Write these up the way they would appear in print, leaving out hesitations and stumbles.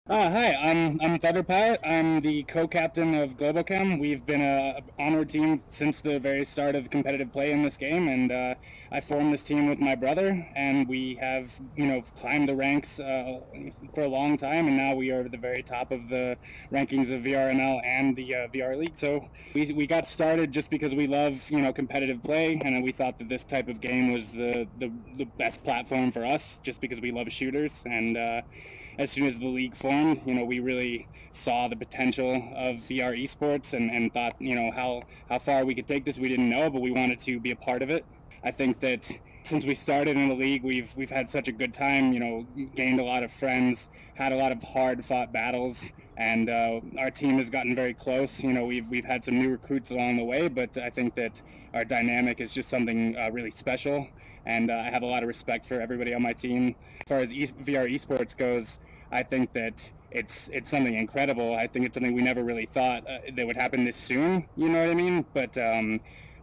Hi, I'm Thund3rPilot. I'm the co-captain of Globochem. We've been a Onward team since the very start of competitive play in this game, and I formed this team with my brother, and we have, climbed the ranks for a long time, and now we are at the very top of the rankings of VRML and the VR League. So we got started just because we love, competitive play, and we thought that this type of game was the best platform for us, just because we love shooters, and as soon as the league formed, we really saw the potential of VR esports and thought, how far we could take this. We didn't know, but we wanted to be a part of it. I think that since we started in the league, we've had such a good time, gained a lot of friends, had a lot of hard fought battles, and our team has gotten very close. We've had some new recruits along the way, but I think that our dynamic is just something really special, and I have a lot of respect for everybody on my team. As far as VR esports goes, I think that it's something incredible. I think it's something we never really thought that would happen this soon. You know what I mean? But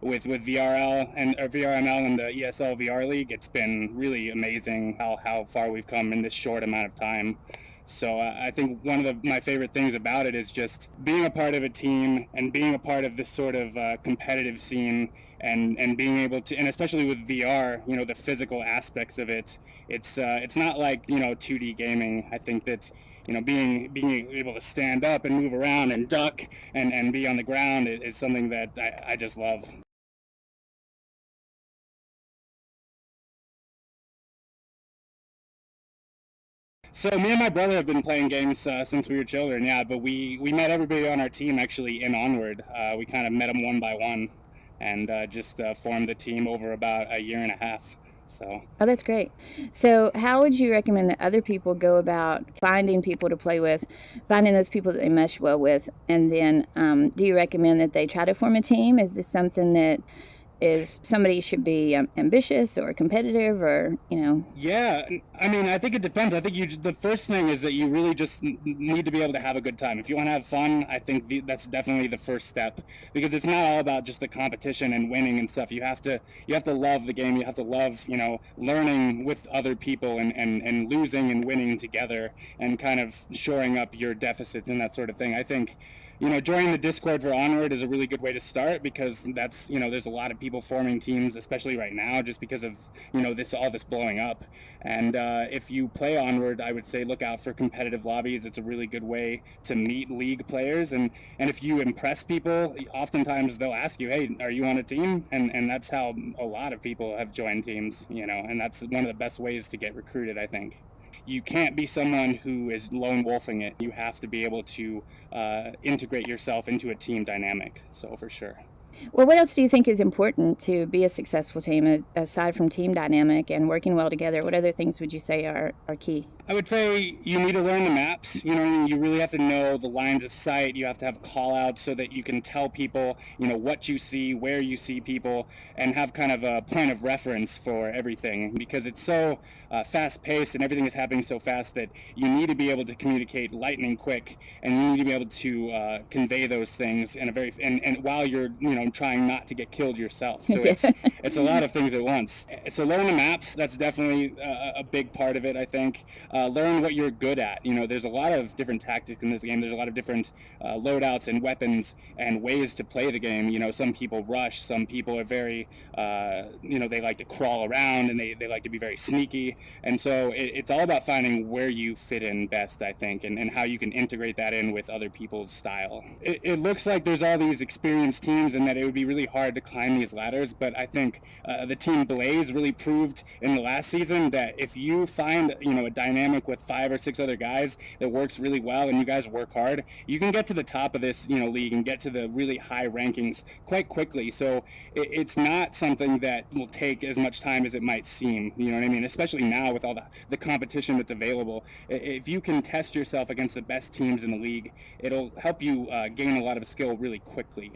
with VRL and or VRML and the ESL VR League, it's been really amazing how far we've come in this short amount of time. So I think one of my favorite things about it is just being a part of a team and being a part of this sort of competitive scene, and being able to, and especially with VR, the physical aspects of it. It's not like 2D gaming. I think that being able to stand up and move around and duck and be on the ground is something that I just love. So me and my brother have been playing games since we were children, yeah. But we met everybody on our team actually in Onward. We kind of met them one by one, and just formed the team over about a year and a half. So Oh, that's great. So, how would you recommend that other people go about finding people to play with, finding those people that they mesh well with, and then do you recommend that they try to form a team? Is this something that is somebody should be ambitious or competitive, or yeah, I mean, I think it depends. I think the first thing is that you really just need to be able to have a good time. If you want to have fun, I think that's definitely the first step, because it's not all about just the competition and winning and stuff. You have to love the game. You have to love, learning with other people, and losing and winning together, and kind of shoring up your deficits and that sort of thing. I think joining the Discord for Onward is a really good way to start, because that's, there's a lot of people forming teams, especially right now, just because of, all this blowing up. And if you play Onward, I would say look out for competitive lobbies. It's a really good way to meet league players, and if you impress people, oftentimes they'll ask you, hey, are you on a team? And that's how a lot of people have joined teams, and that's one of the best ways to get recruited, I think. You can't be someone who is lone wolfing it. You have to be able to integrate yourself into a team dynamic. So for sure. well, what else do you think is important to be a successful team aside from team dynamic and working well together? What other things would you say are key? I would say you need to learn the maps. You really have to know the lines of sight. You have to have call outs so that you can tell people, what you see, where you see people, and have kind of a point of reference for everything, because it's so fast paced and everything is happening so fast that you need to be able to communicate lightning quick, and you need to be able to convey those things in a very, and while you're, trying not to get killed yourself. So Yeah. it's a lot of things at once. So learn the maps. That's definitely a big part of it, I think. Learn what you're good at. There's a lot of different tactics in this game. There's a lot of different loadouts and weapons and ways to play the game. Some people rush. Some people are very, they like to crawl around, and they like to be very sneaky. And so it's all about finding where you fit in best, I think, and how you can integrate that in with other people's style. It looks like there's all these experienced teams, and that it would be really hard to climb these ladders, but I think the team Blaze really proved in the last season that if you find, a dynamic with 5 or 6 other guys that works really well, and you guys work hard, you can get to the top of this, league, and get to the really high rankings quite quickly. So it's not something that will take as much time as it might seem. You know what I mean? Especially now with all the competition that's available. If you can test yourself against the best teams in the league, it'll help you gain a lot of skill really quickly.